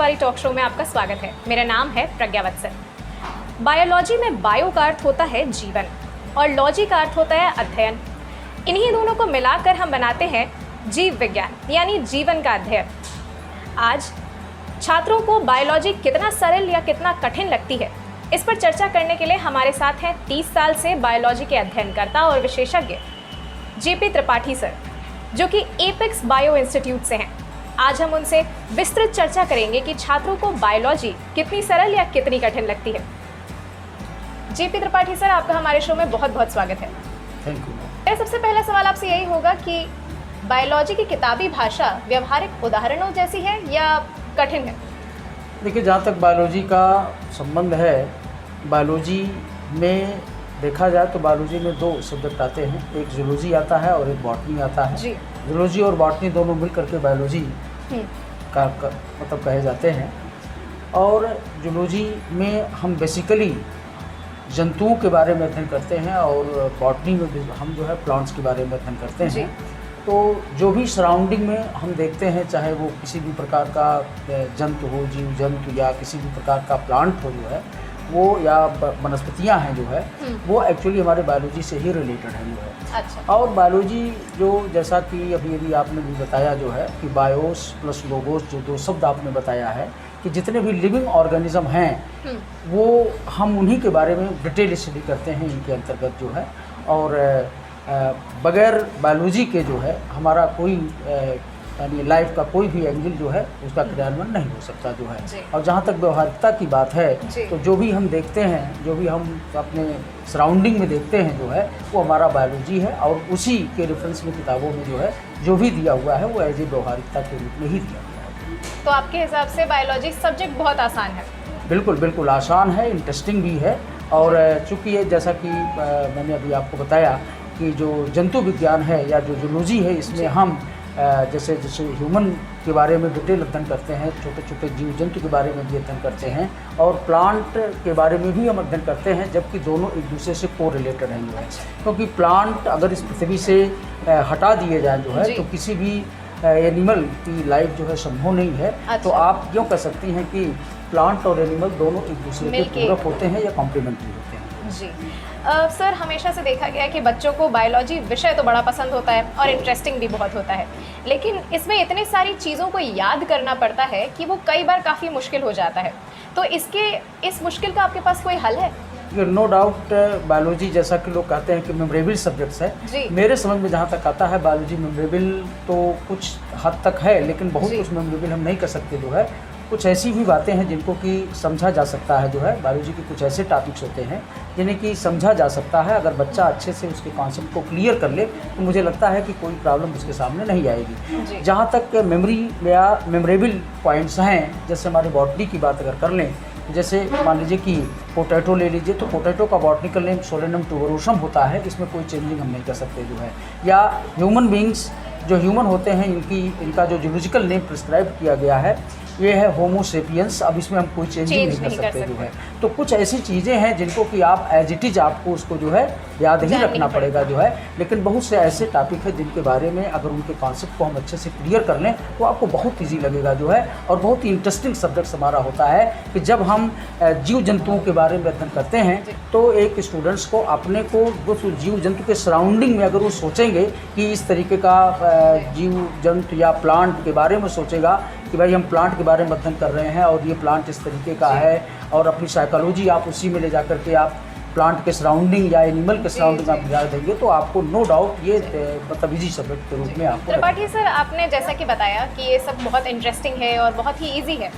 सवारी talk show में आपका स्वागत है। मेरा नाम है प्रज्ञा वत्सल। बायोलॉजी में बायो का अर्थ होता है जीवन और लॉजी का अर्थ होता है अध्ययन। इन्हीं दोनों को मिलाकर हम बनाते हैं जीव विज्ञान यानी जीवन का अध्ययन। आज छात्रों को बायोलॉजी कितना सरल या कितना कठिन लगती है, इस पर चर्चा करने के लिए हमारे साथ हैं 30 साल से बायोलॉजी के अध्ययनकर्ता और विशेषज्ञ जेपी त्रिपाठी सर, जो कि एपेक्स बायो इंस्टीट्यूट से हैं। आज हम उनसे विस्तृत चर्चा करेंगे कि छात्रों को बायोलॉजी कितनी सरल या कितनी कठिन लगती है। जेपी त्रिपाठी सर, आपका हमारे शो में बहुत बहुत स्वागत है। Thank you. मेरा सबसे पहला सवाल आपसे यही होगा कि बायोलॉजी की किताबी भाषा व्यवहारिक उदाहरणों जैसी है या कठिन है? देखिए, जहाँ तक बायोलॉजी का संबंध है, बायोलॉजी में देखा जाए तो बायोलॉजी में दो सब्जेक्ट आते हैं, एक जूलॉजी आता है और एक बॉटनी आता है। जी। जूलॉजी और बॉटनी दोनों मिल करके बायोलॉजी का मतलब कहे जाते हैं। और जूलॉजी में हम बेसिकली जंतुओं के बारे में अध्ययन करते हैं और बॉटनी में भी हम जो है प्लांट्स के बारे में अध्ययन करते हैं। तो जो भी सराउंडिंग में हम देखते हैं, चाहे वो किसी भी प्रकार का जंतु हो, जीव जंतु या किसी भी प्रकार का प्लांट हो जो है वो, या वनस्पतियाँ हैं जो है वो एक्चुअली हमारे बायोलॉजी से ही रिलेटेड है जो है। अच्छा। और बायोलॉजी जो जैसा कि अभी आपने भी बताया जो है कि बायोस प्लस लोगोस, जो दो शब्द आपने बताया है कि जितने भी लिविंग ऑर्गेनिज्म हैं वो हम उन्हीं के बारे में डिटेल स्टडी करते हैं इनके अंतर्गत जो है। और बगैर बायोलॉजी के जो है हमारा कोई यानी लाइफ का कोई भी एंगल जो है उसका क्रियान्वयन नहीं हो सकता जो है। और जहाँ तक व्यवहारिकता की बात है तो जो भी हम देखते हैं, जो भी हम अपने सराउंडिंग में देखते हैं जो है वो हमारा बायोलॉजी है। और उसी के रेफरेंस में किताबों में जो है जो भी दिया हुआ है वो एज ए व्यवहारिकता के रूप में ही दिया हुआ है। तो आपके हिसाब से बायोलॉजी सब्जेक्ट बहुत आसान है? बिल्कुल बिल्कुल आसान है, इंटरेस्टिंग भी है। और चूँकि ये जैसा कि मैंने अभी आपको बताया कि जो जंतु विज्ञान है या जो जूलॉजी है, इसमें हम जैसे ह्यूमन के बारे में डिटेल अध्ययन करते हैं, छोटे छोटे जीव जंतु के बारे में भी अध्ययन करते हैं और प्लांट के बारे में भी हम अध्ययन करते हैं, जबकि दोनों एक दूसरे से को रिलेटेड हैं जो है। क्योंकि प्लांट अगर इस पृथ्वी से हटा दिए जाए जो है तो किसी भी एनिमल की लाइफ जो है संभव नहीं है। अच्छा। तो आप क्यों कह सकती हैं कि प्लांट और एनिमल दोनों एक दूसरे के पूरक होते हैं या कॉम्प्लीमेंट्री होते हैं। जी। सर, हमेशा से देखा गया है कि बच्चों को बायोलॉजी विषय तो बड़ा पसंद होता है और इंटरेस्टिंग भी बहुत होता है, लेकिन इसमें इतनी सारी चीज़ों को याद करना पड़ता है कि वो कई बार काफ़ी मुश्किल हो जाता है। तो इस मुश्किल का आपके पास कोई हल है? नो डाउट, बायोलॉजी जैसा कि लोग कहते हैं कि मेमोरेबल सब्जेक्ट्स है। मेरे समझ में जहाँ तक आता है बायोलॉजी मेमोरेबल तो कुछ हद तक है, लेकिन बहुत कुछ मेमोरेबल हम नहीं कर सकते जो है। कुछ ऐसी भी बातें हैं जिनको कि समझा जा सकता है जो है। बायोलॉजी के कुछ ऐसे टॉपिक्स होते हैं जिन्हें कि समझा जा सकता है। अगर बच्चा अच्छे से उसके कॉन्सेप्ट को क्लियर कर ले तो मुझे लगता है कि कोई प्रॉब्लम उसके सामने नहीं आएगी। जहाँ तक मेमोरी या मेमोरेबल पॉइंट्स हैं, जैसे हमारी बॉटनी की बात अगर कर लें, जैसे मान लीजिए कि पोटैटो ले लीजिए, तो पोटैटो का बॉटनिकल नेम सोलेनम ट्यूबरोसम होता है, इसमें कोई चेंजिंग हम नहीं कर सकते जो है। या ह्यूमन बींग्स, जो ह्यूमन होते हैं, इनका जो जूलॉजिकल नेम प्रिस्क्राइब किया गया है ये है होमो सेपियंस। अब इसमें हम कोई चेंजिंग नहीं कर सकते जो है। तो कुछ ऐसी चीज़ें हैं जिनको कि आप एज इट इज आपको उसको जो है याद ही रखना पड़ेगा जो है। लेकिन बहुत से ऐसे टॉपिक है जिनके बारे में अगर उनके कॉन्सेप्ट को हम अच्छे से क्लियर कर लें तो आपको बहुत ईजी लगेगा जो है। और बहुत ही इंटरेस्टिंग सब्जेक्ट हमारा होता है कि जब हम जीव जंतुओं के बारे में अध्ययन करते हैं तो एक स्टूडेंट्स को अपने को उस जीव जंतु के सराउंडिंग में अगर वो सोचेंगे कि इस तरीके का जीव जंतु या प्लांट के बारे में सोचेगा कि भाई हम प्लांट के बारे में अध्ययन कर रहे हैं और ये प्लांट इस तरीके का है, और अपनी साइकोलॉजी आप उसी में ले जा करके आप प्लांट के सराउंडिंग या एनिमल के सराउंडिंग आप ध्यान देंगे तो आपको नो डाउट ये मतलब इजी सब्जेक्ट के रूप में आपको। त्रिपाठी सर, आपने जैसा कि बताया कि ये सब बहुत इंटरेस्टिंग है और बहुत ही ईजी है।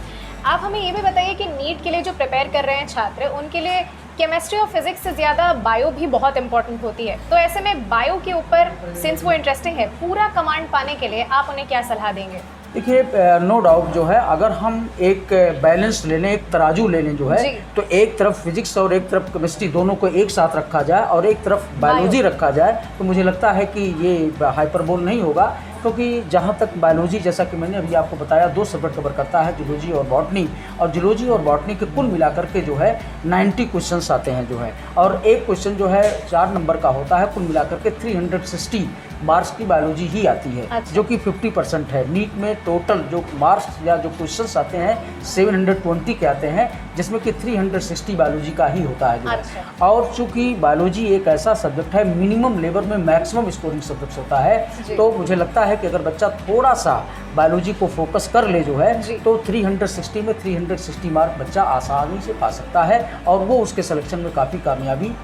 आप हमें ये भी बताइए कि नीट के लिए जो प्रिपेयर कर रहे हैं छात्र, उनके लिए केमिस्ट्री और फिजिक्स से ज़्यादा बायो भी बहुत इंपॉर्टेंट होती है। तो ऐसे में बायो के ऊपर सिंस वो इंटरेस्टिंग है, पूरा कमांड पाने के लिए आप उन्हें क्या सलाह देंगे? देखिए, नो डाउट जो है अगर हम एक बैलेंस ले लें, एक तराजू ले लें जो है, तो एक तरफ फिजिक्स और एक तरफ केमिस्ट्री दोनों को एक साथ रखा जाए और एक तरफ बायोलॉजी रखा जाए तो मुझे लगता है कि ये हाइपरबोल नहीं होगा क्योंकि जहाँ तक बायोलॉजी, जैसा कि मैंने अभी आपको बताया, 2 सब्जेक्ट कवर करता है, जूलॉजी और बॉटनी। और जूलॉजी और बॉटनी के कुल मिलाकर के जो है 90 क्वेश्चंस आते हैं जो है, और एक क्वेश्चन जो है 4 नंबर का होता है। कुल मिलाकर के 360 मार्क्स की बायोलॉजी ही आती है। अच्छा। जो कि 50% है। नीट में टोटल जो मार्क्स या जो क्वेश्चंस आते हैं 720 के आते हैं, जिसमें कि 360 बायोलॉजी का ही होता है जो है। अच्छा। और चूंकि बायोलॉजी एक ऐसा सब्जेक्ट है, मिनिमम लेवल में मैक्सिमम स्कोरिंग सब्जेक्ट होता है, तो मुझे लगता है कि अगर बच्चा थोड़ा सा बायोलॉजी को फोकस कर ले जो है, तो 360 में 360 मार्क बच्चा आसानी से पा सकता है, और वो उसके सिलेक्शन में काफ़ी कामयाबी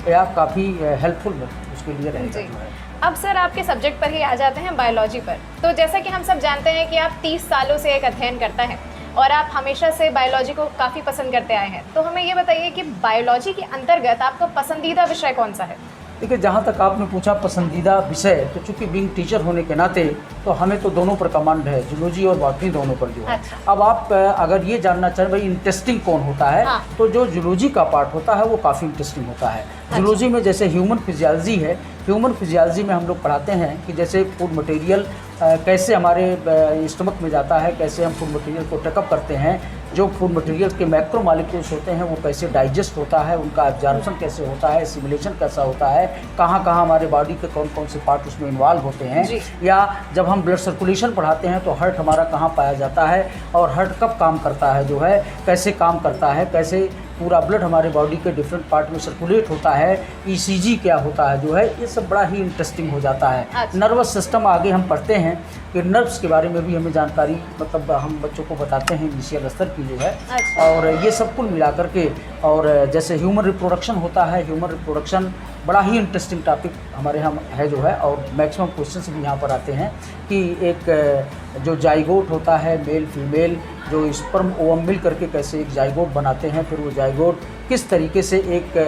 या काफ़ी हेल्पफुल उसके लिए रहेगा जो है। अब सर आपके सब्जेक्ट पर ही आ जाते हैं, बायोलॉजी पर। तो जैसा कि हम सब जानते हैं कि आप 30 सालों से एक अध्ययन करता है और आप हमेशा से बायोलॉजी को काफ़ी पसंद करते आए हैं, तो हमें ये बताइए कि बायोलॉजी के अंतर्गत आपका पसंदीदा विषय कौन सा है? देखिए, जहाँ तक आपने पूछा पसंदीदा विषय, तो चूंकि बीइंग टीचर होने के नाते तो हमें तो दोनों पर कमांड है, जूलॉजी और बॉटनी दोनों पर जो है। अच्छा। अब आप अगर ये जानना चाहें भाई इंटरेस्टिंग कौन होता है, हाँ। तो जो जूलॉजी का पार्ट होता है वो काफ़ी इंटरेस्टिंग होता है। जूलॉजी में जैसे ह्यूमन फिजियोलॉजी है, ह्यूमन फिजियोलॉजी में हम लोग पढ़ाते हैं कि जैसे फूड मटेरियल कैसे हमारे स्टमक में जाता है, कैसे हम फूड मटेरियल को टेकअप करते हैं, जो फूड मटेरियल के मैक्रो मॉलिक्यूल्स होते हैं वो कैसे डाइजेस्ट होता है, उनका एब्जॉर्प्शन कैसे होता है, सिमुलेशन कैसा होता है, कहाँ कहाँ हमारे बॉडी के कौन कौन से पार्ट उसमें इन्वॉल्व होते हैं, या जब हम ब्लड सर्कुलेशन पढ़ाते हैं तो हार्ट हमारा कहाँ पाया जाता है, और हार्ट कब काम करता है जो है, कैसे काम करता है, कैसे पूरा ब्लड हमारे बॉडी के डिफरेंट पार्ट में सर्कुलेट होता है, ईसीजी क्या होता है जो है, ये सब बड़ा ही इंटरेस्टिंग हो जाता है। अच्छा। नर्वस सिस्टम आगे हम पढ़ते हैं कि नर्व्स के बारे में भी हमें जानकारी, मतलब हम बच्चों को बताते हैं इनिशियल स्तर की जो है। अच्छा। और ये सब कुल मिलाकर के, और जैसे ह्यूमन रिप्रोडक्शन होता है, ह्यूमन रिप्रोडक्शन बड़ा ही इंटरेस्टिंग टॉपिक हमारे यहाँ है जो है, और मैक्सिमम क्वेश्चंस भी यहाँ पर आते हैं कि एक जो जाइगोट होता है, मेल फीमेल, जो स्पर्म ओवम मिल करके कैसे एक जाइगोट बनाते हैं, फिर वो जाइगोट किस तरीके से एक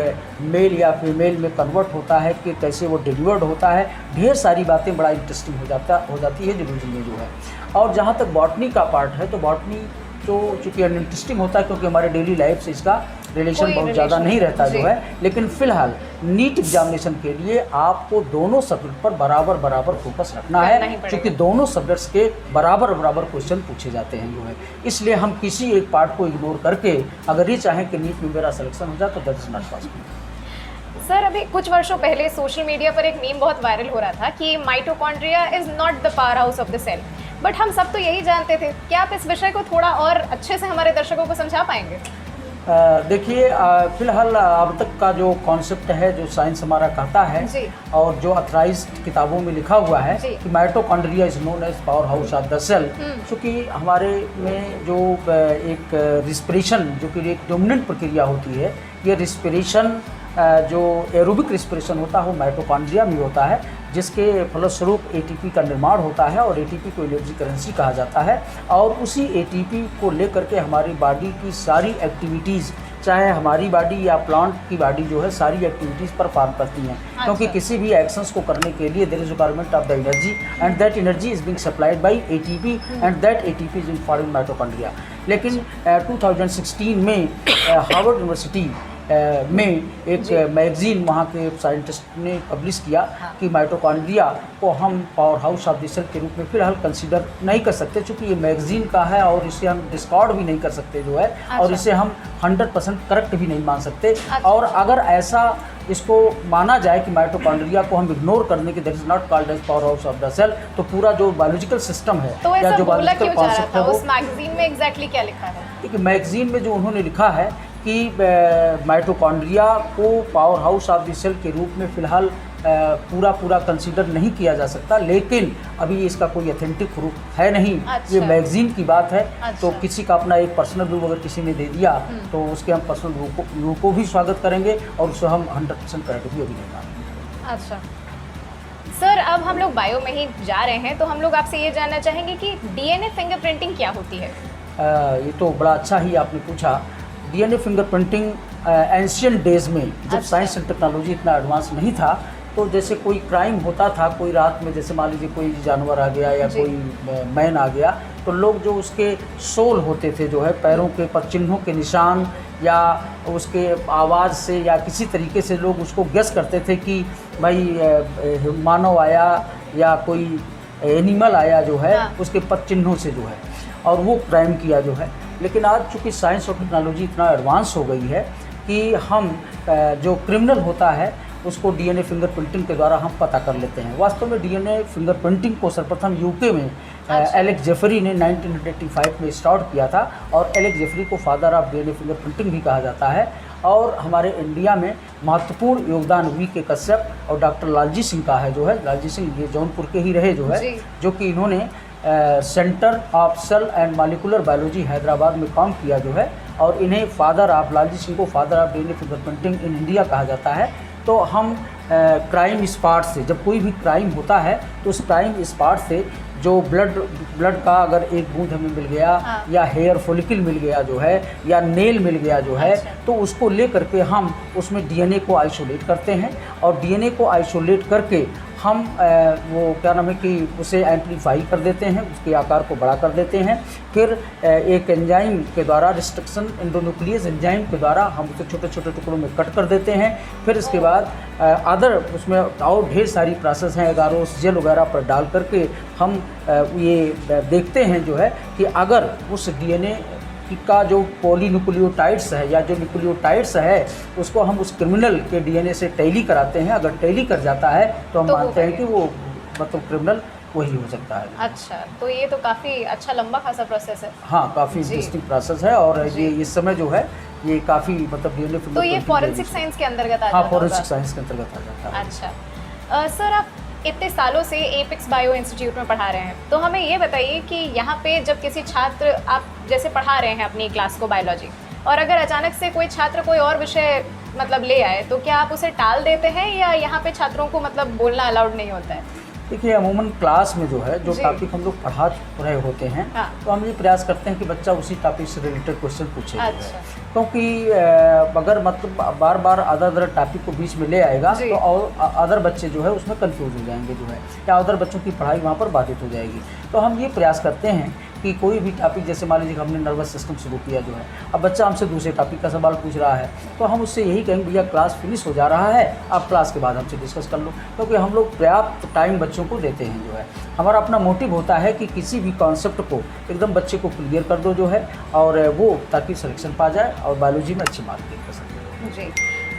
मेल या फीमेल में कन्वर्ट होता है, कि कैसे वो डिलीवर्ड होता है, ढेर सारी बातें बड़ा इंटरेस्टिंग हो जाती है जूलॉजी में जो है। और जहाँ तक बॉटनी का पार्ट है, तो बॉटनी तो चूँकि अनइंटरेस्टिंग होता है क्योंकि हमारे डेली लाइफ से इसका रिलेशन बहुत ज़्यादा नहीं रहता जो है, लेकिन फ़िलहाल नीट एग्जामिनेशन के लिए आपको दोनों सब्जेक्ट पर बराबर फोकस रखना है, क्योंकि दोनों सब्जेक्ट्स के बराबर क्वेश्चन पूछे जाते हैं जो है। इसलिए हम किसी एक पार्ट को इग्नोर करके अगर ये चाहें कि नीट में मेरा सिलेक्शन हो जाए तो that is not possible. Sir, अभी कुछ वर्षों पहले सोशल मीडिया पर एक मीम बहुत वायरल हो रहा था कि mitochondria is not the power house of the cell, but हम सब तो यही जानते थे। क्या आप इस विषय को थोड़ा और अच्छे से हमारे दर्शकों को समझा पाएंगे? देखिए, फिलहाल अब तक का जो कॉन्सेप्ट है, जो साइंस हमारा कहता है और जो अथराइज्ड किताबों में लिखा हुआ है कि mitochondria is known as power house of the cell, क्योंकि हमारे में जो एक रिस्पिरेशन, जो कि एक डोमिनेंट प्रक्रिया होती है, ये रिस्पिरेशन जो एरोबिक रिस्पिरेशन होता है वो माइटोकॉन्ड्रिया में होता है, जिसके फलस्वरूप एटीपी का निर्माण होता है, और एटीपी को एनर्जी करेंसी कहा जाता है। और उसी एटीपी को लेकर के हमारी बॉडी की सारी एक्टिविटीज़, चाहे हमारी बॉडी या प्लांट की बॉडी जो है, सारी एक्टिविटीज़ परफॉर्म करती हैं। क्योंकि किसी भी एक्शंस को करने के लिए there is requirement of the energy, and that energy is being supplied by ATP, and that ATP is formed in mitochondria. लेकिन 2016 में हार्वर्ड यूनिवर्सिटी में एक मैगजीन वहाँ के साइंटिस्ट ने पब्लिश किया कि माइटोकॉन्ड्रिया को हम power house of the cell के रूप में फिलहाल कंसीडर नहीं कर सकते, क्योंकि ये मैगजीन का है और इसे हम डिस्कार्ड भी नहीं कर सकते जो है, और इसे हम 100% करेक्ट भी नहीं मान सकते। और अगर ऐसा इसको माना जाए कि माइटोकॉन्ड्रिया को हम इग्नोर करने की, that is not called as power house of the cell, तो पूरा जो बायोलॉजिकल सिस्टम है तो या जो बायोलॉजिकल कॉन्सेप्ट है, उस मैगजीन में एग्जैक्टली क्या लिखा है? देखिए, मैगजीन में जो उन्होंने लिखा है कि माइटोकॉन्ड्रिया को power house of the cell के रूप में फ़िलहाल पूरा कंसीडर नहीं किया जा सकता, लेकिन अभी इसका कोई ऑथेंटिक प्रूफ है नहीं। ये मैगजीन की बात है। तो किसी का अपना एक पर्सनल व्यू अगर किसी ने दे दिया तो उसके हम पर्सनल व्यू को भी स्वागत करेंगे, और उसे हम 100% करेक्ट भी अभी नहीं मानेंगे। अच्छा सर, अब हम लोग बायो में ही जा रहे हैं, तो हम लोग आपसे ये जानना चाहेंगे कि डीएनए फिंगरप्रिंटिंग क्या होती है? ये तो बड़ा अच्छा ही आपने पूछा। डीएनए फिंगरप्रिंटिंग एंशियंट डेज में, जब साइंस एंड टेक्नोलॉजी इतना एडवांस नहीं था, तो जैसे कोई क्राइम होता था, कोई रात में जैसे मान लीजिए कोई जानवर आ गया या कोई मैन आ गया, तो लोग जो उसके सोल होते थे जो है, पैरों के पर चिन्हों के निशान या उसके आवाज़ से या किसी तरीके से, लोग उसको गेस करते थे कि भाई मानव आया या कोई एनिमल आया जो है हाँ। उसके पद चिन्हों से जो है, और वो क्राइम किया जो है। लेकिन आज चूँकि साइंस और टेक्नोलॉजी इतना एडवांस हो गई है कि हम जो क्रिमिनल होता है उसको डीएनए फिंगरप्रिंटिंग के द्वारा हम पता कर लेते हैं। वास्तव में डीएनए फिंगरप्रिंटिंग को सर्वप्रथम यूके में एलेक्स जेफरी ने 1985 में स्टार्ट किया था, और एलेक्स जेफरी को फादर ऑफ डीएनए फिंगरप्रिंटिंग भी कहा जाता है। और हमारे इंडिया में महत्वपूर्ण योगदान वी.के. कश्यप और डॉक्टर लालजी सिंह का है जो है। लालजी सिंह ये जौनपुर के ही रहे जो है, जो कि इन्होंने Centre of Cell and Molecular Biology Hyderabad में काम किया जो है, और इन्हें फादर ऑफ लालजी सिंह को father of DNA fingerprinting in India कहा जाता है। तो हम क्राइम स्पॉट से, जब कोई भी क्राइम होता है तो उस क्राइम स्पॉट से जो ब्लड का अगर एक बूंद हमें मिल गया, हाँ। या हेयर फॉलिकल मिल गया जो है, या नेल मिल गया जो है, अच्छा। तो उसको ले करके हम उसमें डीएनए को आइसोलेट करते हैं, और डीएनए को आइसोलेट करके हम वो क्या नाम है कि उसे एम्पलीफाई कर देते हैं, उसके आकार को बड़ा कर देते हैं। फिर एक एंजाइम के द्वारा, रिस्ट्रिक्शन एंडोन्यूक्लियस एंजाइम के द्वारा हम उसे छोटे छोटे टुकड़ों में कट कर देते हैं। फिर इसके बाद अदर उसमें और ढेर सारी प्रोसेस हैं, एगारोस जेल वगैरह पर डाल करके हम ये देखते हैं जो है कि अगर उस डीएनए का जो पॉलीन्यूक्लियोटाइड्स है या जो न्यूक्लियोटाइड्स है उसको हम उस क्रिमिनल के डीएनए से टैली कराते हैं। अगर टैली कर जाता है तो हम मानते हैं कि वो मतलब क्रिमिनल वही हो सकता है। अच्छा, तो ये तो काफ़ी अच्छा लंबा खासा प्रोसेस है। हाँ, काफ़ी इंटरेस्टिंग प्रोसेस है, और ये इस समय जो है ये काफ़ी मतलब डीएनए तो ये फॉरेंसिक साइंस के अंतर्गत आ जाता है? हाँ, फॉरेंसिक साइंस के अंतर्गत आ जाता है। अच्छा सर, आप इतने सालों से एपेक्स बायो इंस्टीट्यूट में पढ़ा रहे हैं, तो हमें ये बताइए कि यहाँ पे जब किसी छात्र, आप जैसे पढ़ा रहे हैं अपनी क्लास को बायोलॉजी, और अगर अचानक से कोई छात्र कोई और विषय मतलब ले आए, तो क्या आप उसे टाल देते हैं, या यहाँ पे छात्रों को मतलब बोलना अलाउड नहीं होता है? देखिए, अमूमन क्लास में जो है, जो टॉपिक हम लोग पढ़ा रहे होते हैं, हाँ। तो हम ये प्रयास करते हैं कि बच्चा उसी टॉपिक से रिलेटेड क्वेश्चन पूछे। अच्छा। क्योंकि अगर मतलब बार बार अदर टॉपिक को बीच में ले आएगा तो और अदर बच्चे जो है उसमें कंफ्यूज हो जाएंगे जो है, या अदर बच्चों की पढ़ाई वहाँ पर बाधित हो जाएगी। तो हम ये प्रयास करते हैं कि कोई भी टॉपिक, जैसे मान लीजिए हमने नर्वस सिस्टम शुरू किया जो है, अब बच्चा हमसे दूसरे टॉपिक का सवाल पूछ रहा है, तो हम उससे यही कहेंगे भैया क्लास फिनिश हो जा रहा है, आप क्लास के बाद हमसे डिस्कस कर लो। क्योंकि हम लोग पर्याप्त टाइम बच्चों को देते हैं जो है। हमारा अपना मोटिव होता है कि किसी भी कॉन्सेप्ट को एकदम बच्चे को क्लियर कर दो जो है, और वो ताकि सिलेक्शन पा जाए और बायोलॉजी में अच्छी मार्क कर सके। जी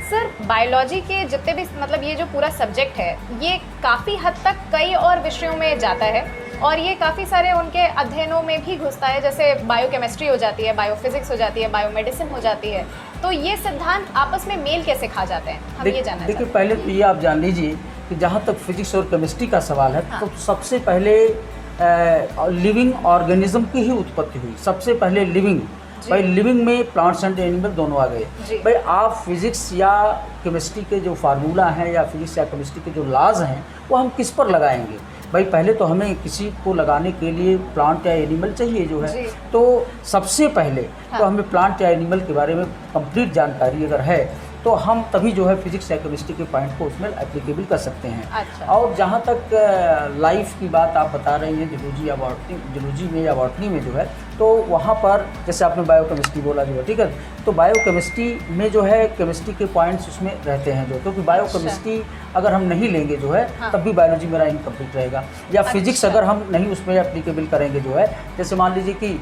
सर, बायोलॉजी के जितने भी मतलब ये जो पूरा सब्जेक्ट है, ये काफ़ी हद तक कई और विषयों में जाता है, और ये काफ़ी सारे उनके अध्ययनों में भी घुसता है। जैसे बायोकेमिस्ट्री हो जाती है, बायोफिजिक्स हो जाती है, बायोमेडिसिन हो जाती है। तो ये सिद्धांत आपस में मेल कैसे खा जाते हैं, हम ये जानना चाहते हैं। देखिए, पहले तो ये आप जान लीजिए कि जहाँ तक फिजिक्स और केमिस्ट्री का सवाल है, हाँ। तो सबसे पहले लिविंग ऑर्गेनिज्म की ही उत्पत्ति हुई। सबसे पहले लिविंग, भाई लिविंग में प्लांट्स एंड एनिमल दोनों आ गए। भाई आप फिजिक्स या केमिस्ट्री के जो फार्मूला हैं, या फिजिक्स या केमिस्ट्री के जो लॉज हैं, वो हम किस पर लगाएंगे? भाई पहले तो हमें किसी को लगाने के लिए प्लांट या एनिमल चाहिए जो है। तो सबसे पहले तो हमें प्लांट या एनिमल के बारे में कंप्लीट जानकारी अगर है, तो हम तभी जो है फिजिक्स या केमिस्ट्री के पॉइंट को उसमें एप्लीकेबल कर सकते हैं। अच्छा। और जहाँ तक लाइफ की बात आप बता रही हैं, जूलॉजी में या बॉटनी में जो है, तो वहाँ पर जैसे आपने बायोकेमिस्ट्री बोला जो है, ठीक है, तो बायोकेमिस्ट्री में जो है केमिस्ट्री के पॉइंट्स उसमें रहते हैं जो, क्योंकि बायोकेमिस्ट्री अगर हम नहीं लेंगे जो है, तब भी बायोलॉजी मेरा इनकम्प्लीट रहेगा। या फिजिक्स अगर हम नहीं उसमें एप्लीकेबल करेंगे जो है, जैसे मान लीजिए कि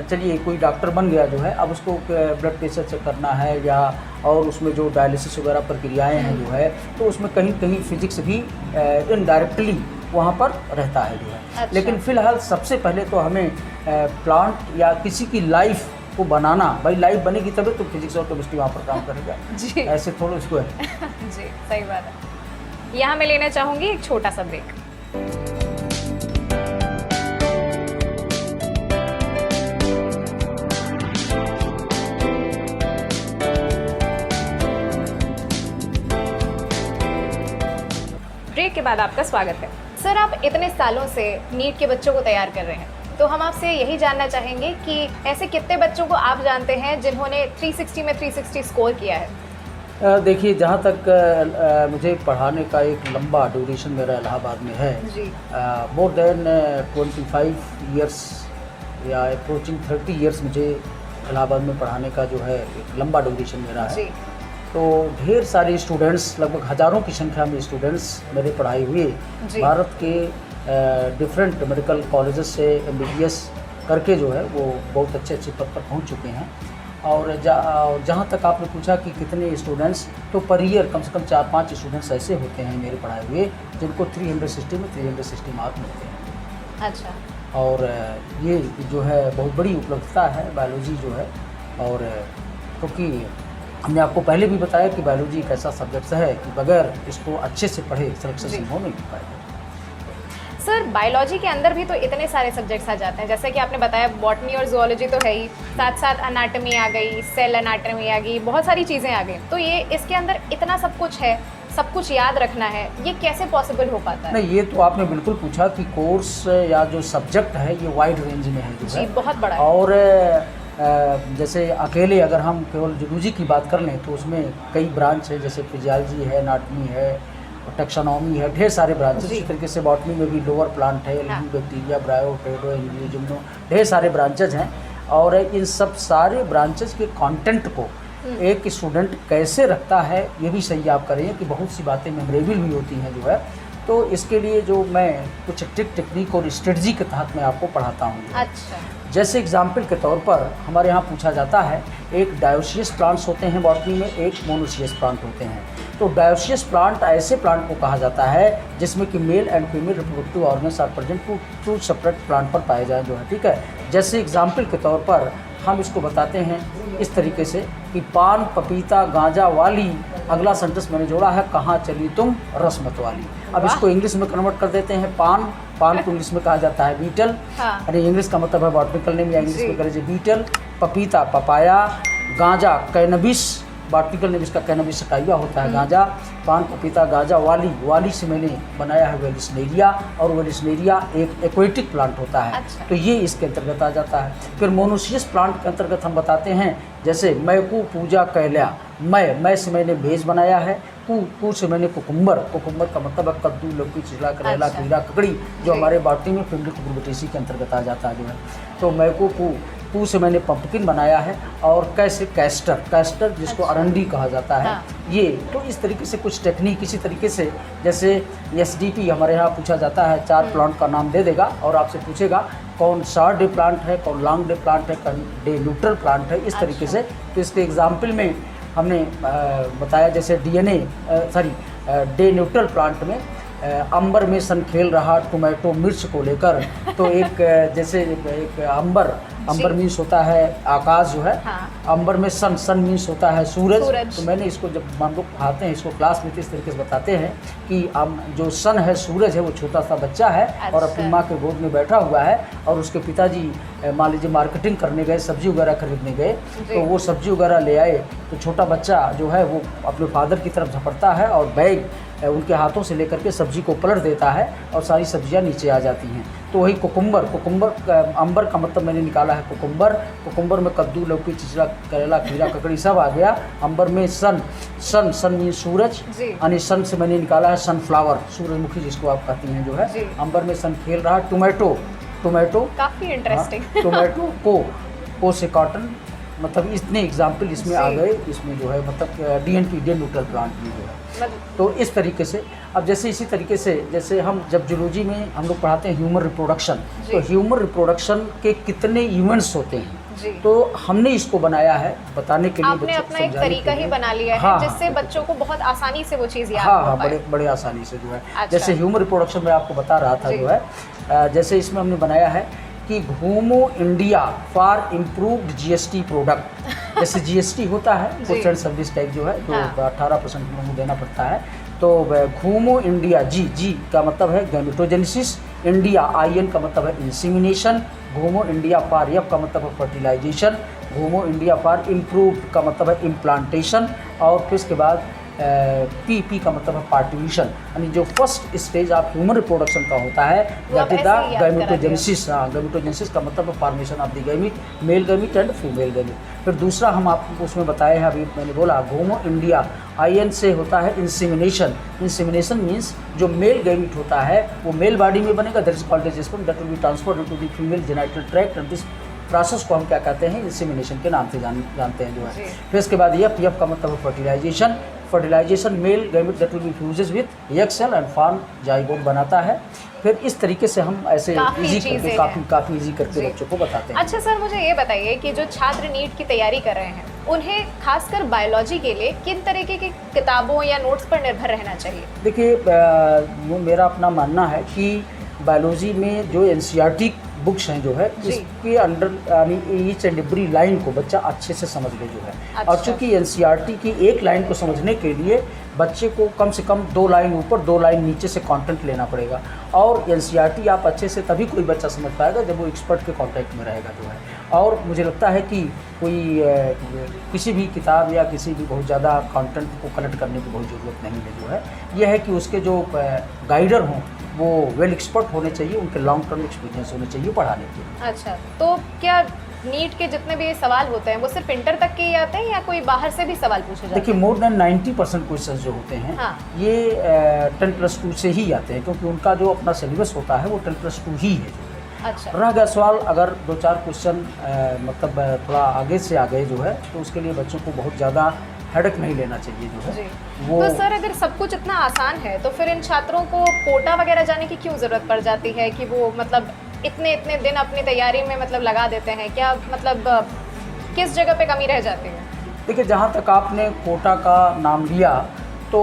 चलिए कोई डॉक्टर बन गया जो है, अब उसको ब्लड प्रेशर चेक करना है, या और उसमें जो डायलिसिस वगैरह प्रक्रियाएं हैं जो है, तो उसमें कहीं कहीं फिजिक्स भी इनडायरेक्टली वहाँ पर रहता है जो है। अच्छा। लेकिन फ़िलहाल सबसे पहले तो हमें प्लांट या किसी की लाइफ को बनाना, भाई लाइफ बनेगी तभी तो फिजिक्स और केमिस्ट्री वहाँ पर काम करेगा जी, ऐसे थोड़ा इसको है। जी सही बात है। यहाँ मैं लेना चाहूँगी एक छोटा सा ब्रेक। ब्रेक के बाद आपका स्वागत है। सर, आप इतने सालों से नीट के बच्चों को तैयार कर रहे हैं, तो हम आपसे यही जानना चाहेंगे कि ऐसे कितने बच्चों को आप जानते हैं जिन्होंने 360 में 360 स्कोर किया है? देखिए, जहाँ तक मुझे पढ़ाने का एक लंबा ड्यूरेशन मेरा इलाहाबाद में है, मोर देन 25 ईयर्स या अप्रोचिंग 30 ईयर्स मुझे इलाहाबाद में पढ़ाने का जो है एक लंबा ड्यूरेशन मेरा है। तो ढेर सारे स्टूडेंट्स, लगभग हज़ारों की संख्या में स्टूडेंट्स मेरे पढ़ाई हुए। भारत के डिफरेंट मेडिकल कॉलेजेस से MBBS करके जो है वो बहुत अच्छे पद पर पहुंच चुके हैं। और जहाँ तक आपने पूछा कि कितने स्टूडेंट्स, तो पर ईयर कम से कम 4-5 स्टूडेंट्स ऐसे होते हैं मेरे पढ़ाए हुए जिनको 360 में 360 मार्क मिलते हैं। अच्छा। और ये जो है बहुत बड़ी उपलब्धता है बायोलॉजी जो है। और क्योंकि हमने आपको पहले भी बताया कि बायोलॉजी एक ऐसा सब्जेक्ट है कि बगैर इसको अच्छे से पढ़े सिलेक्शन संभव नहीं हो पाएगा। सर बायोलॉजी के अंदर भी तो इतने सारे सब्जेक्ट्स आ जाते हैं, जैसे कि आपने बताया बॉटनी और जूलॉजी तो है ही, साथ साथ अनाटमी आ गई, सेल अनाटमी आ गई, बहुत सारी चीज़ें आ गई। तो ये इसके अंदर इतना सब कुछ है, सब कुछ याद रखना है, ये कैसे पॉसिबल हो पाता है? नहीं, ये तो आपने बिल्कुल पूछा कि कोर्स या जो सब्जेक्ट है ये वाइड रेंज में है जो जी, है बहुत बड़ा है। और जैसे अकेले अगर हम केवल जूलॉजी की बात कर लें तो उसमें कई ब्रांच है, जैसे फिजियोलॉजी है, एनाटमी है, टैक्सोनॉमी है, ढेर सारे ब्रांचेस। इसी तरीके से बॉटनी में भी लोअर प्लांट है, लिविंग बैक्टीरिया, ब्रायो, टेडो, एंजियो, जिम्नो, ढेर सारे ब्रांचेज हैं। और इन सब सारे ब्रांचेस के कंटेंट को एक स्टूडेंट कैसे रखता है ये भी सही आप करें कि बहुत सी बातें मेमोरेबल भी होती हैं जो है। तो इसके लिए जो मैं कुछ टेक्निक और स्ट्रेटजी के तहत मैं आपको पढ़ाता हूँ। अच्छा। जैसे एग्जाम्पल के तौर पर हमारे यहाँ पूछा जाता है, एक डायोसियस प्लांट्स होते हैं बॉटनी में, एक मोनोसियस प्लांट होते हैं। तो डायोसियस प्लांट ऐसे प्लांट को कहा जाता है जिसमें कि male and female reproductive organs are present to separate plant पर पाए जाए जो है, ठीक है। जैसे एग्जाम्पल के तौर पर हम इसको बताते हैं इस तरीके से कि पान पपीता गांजा वाली, अगला सेंटेंस मैंने जोड़ा है कहाँ चली तुम रस्मत वाली। अब इसको इंग्लिश में कन्वर्ट कर देते हैं। पान को इंग्लिश में कहा जाता है बीटल, यानी इंग्लिश का मतलब है बॉटनिकल नेम, या इंग्लिश में करें बीटल। पपीता पपाया, गांजा कैनबिस, बॉटनिकल नेम इसका कैनबिस सटाइवा होता है गांजा। पान पपीता गांजा वाली से मैंने बनाया है वेलिस्नेरिया, और वेलिस्नेरिया एक एक्वेटिक प्लांट होता है। अच्छा। तो ये इसके अंतर्गत आ जाता है। फिर मोनोसियस प्लांट के अंतर्गत हम बताते हैं, जैसे मैकू पूजा कैल्या, मैं से मैंने भेज बनाया है, कू से मैंने कुकुम्बर का मतलब है कद्दू, लौकी, चिला, करेला, खीरा, ककड़ी, जो हमारे बॉटनी में फैमिली कुकुरबिटेसी के अंतर्गत आ जाता है जो है। तो मैकू पू से मैंने पंपकिन बनाया है, और कैसे कैस्टर जिसको अरंडी कहा जाता है। ये तो इस तरीके से कुछ टेक्निक, इसी तरीके से जैसे SDP हमारे यहाँ पूछा जाता है, 4 प्लांट का नाम दे देगा और आपसे पूछेगा कौन शॉर्ट डे प्लांट है, कौन लॉन्ग डे प्लांट है, कौन डे न्यूट्रल प्लांट है, इस तरीके से। तो इसके एग्जाम्पल में हमने बताया, जैसे डे न्यूट्रल प्लांट में अंबर में सन खेल रहा टोमेटो मिर्च को लेकर। तो एक जैसे एक अंबर मीन्स होता है आकाश जो है। हाँ। अंबर में सन मीन्स होता है सूरज। तो मैंने इसको जब हम लोग पढ़ाते हैं इसको क्लास में इस तरीके से बताते हैं कि जो सन है, सूरज है, वो छोटा सा बच्चा है। अच्छा। और अपनी माँ के गोद में बैठा हुआ है, और उसके पिताजी मान लीजिए मार्केटिंग करने गए, सब्जी वगैरह खरीदने गए, तो वो सब्जी वगैरह ले आए। तो छोटा बच्चा जो है वो अपने फादर की तरफ झपटता है और बैग उनके हाथों से लेकर के सब्जी को पलट देता है, और सारी सब्जियां नीचे आ जाती हैं। तो वही कुकुम्बर अंबर का मतलब मैंने निकाला है कुकुम्बर में कद्दू, लौकी, चिचड़ा, करेला, खीरा, ककड़ी सब आ गया। अंबर में सन मीन सूरज, यानी सन से मैंने निकाला है सनफ्लावर, सूरजमुखी जिसको आप कहती हैं जो है। अंबर में सन खेल रहा, टोमेटो काफ़ी इंटरेस्टिंग। टोमेटो को से कॉटन, मतलब इतने एग्जाम्पल इसमें आ गए। इसमें जो है मतलब DNP डे न्यूट्रल प्लांट में जो है। तो इस तरीके से अब जैसे इसी तरीके से जैसे हम जब जूलॉजी में हम लोग पढ़ाते हैं ह्यूमन रिप्रोडक्शन, तो ह्यूमन रिप्रोडक्शन के कितने इवेंट्स होते हैं, तो हमने इसको बनाया है बताने के लिए। आपने अपना एक तरीका ही बना लिया है जिससे बच्चों को बहुत आसानी से वो चीज़ याद हो पाए। बड़े आसानी से जो है। अच्छा। जैसे ह्यूमन रिप्रोडक्शन में आपको बता रहा था जो है, जैसे इसमें हमने बनाया है कि घूमो India for improved GST product. जैसे GST होता है गुड्स एंड सर्विस टैक्स जो है, जो 18% लोगों को देना पड़ता है। तो घूमो इंडिया, जी का मतलब है गैमेटोजेनेसिस, इंडिया IN का मतलब है इंसीमिनेशन, घूमो इंडिया फॉर F का मतलब है फर्टिलाइजेशन, घूमो इंडिया फॉर इम्प्रूव्ड का मतलब है इम्प्लांटेशन, और फिर इसके बाद PP का मतलब है पार्टिशन। यानी जो first stage of human reproduction का होता है that is the gametogenesis. Gametogenesis का मतलब है formation of the gamete, male gamete and female gamete. फिर दूसरा हम आपको उसमें बताए हैं, अभी मैंने बोला घूमो इंडिया IN से होता है इंसेमिनेशन मीन्स जो मेल गैमीट होता है वो मेल बॉडी में बनेगा, that is called as sperm, that will be transferred to the female genital tract, and this process को हम क्या कहते हैं, इंसेमिनेशन के नाम से जानते हैं जो है। फिर इसके बाद F का मतलब है fertilisation, fertilisation male gamete that will be fuses with egg cell and form zygote बनाता है। फिर इस तरीके से हम ऐसे इजी करके काफ़ी इजी करके बच्चों को बताते हैं। अच्छा सर, मुझे ये बताइए कि जो छात्र नीट की तैयारी कर रहे हैं उन्हें खासकर बायोलॉजी के लिए किन तरीके की किताबों या नोट्स पर निर्भर रहना चाहिए? देखिए, वो मेरा अपना मानना है कि बायोलॉजी में जो एनसीईआरटी बुक्स हैं जो है, इसके अंडर यानी ईच एंड एवरी लाइन को बच्चा अच्छे से समझ ले जो है। अच्छा। और चूँकि एनसीईआरटी की एक लाइन को समझने के लिए बच्चे को कम से कम 2 लाइन ऊपर 2 लाइन नीचे से कंटेंट लेना पड़ेगा। और एनसीईआरटी आप अच्छे से तभी कोई बच्चा समझ पाएगा जब वो एक्सपर्ट के कांटेक्ट में रहेगा जो है। और मुझे लगता है कि कोई किसी भी किताब या किसी भी बहुत ज़्यादा कंटेंट को कलेक्ट करने की बहुत ज़रूरत नहीं है जो है। यह है कि उसके जो गाइडर हों वो वेल एक्सपर्ट होने चाहिए, उनके लॉन्ग टर्म एक्सपीरियंस होने चाहिए पढ़ाने के। अच्छा, तो क्या नीट के जितने भी सवाल होते हैं वो सिर्फ इंटर तक के ही आते हैं या कोई बाहर से भी सवाल पूछे जाते हैं? देखिए, मोर देन 90% क्वेश्चन जो होते हैं, हाँ। ये 10+2 से ही आते हैं, क्योंकि उनका जो अपना सिलेबस होता है वो 10+2 ही है। अच्छा। रह गया सवाल अगर 2-4 क्वेश्चन मतलब थोड़ा आगे से आ गए जो है, तो उसके लिए बच्चों को बहुत ज़्यादा हेडेक नहीं लेना चाहिए जो है वो। तो सर, अगर सब कुछ इतना आसान है तो फिर इन छात्रों को कोटा वगैरह जाने की क्यों ज़रूरत पड़ जाती है कि वो मतलब इतने दिन अपनी तैयारी में मतलब लगा देते हैं? क्या मतलब किस जगह पे कमी रह जाती है? देखिए, जहाँ तक आपने कोटा का नाम लिया तो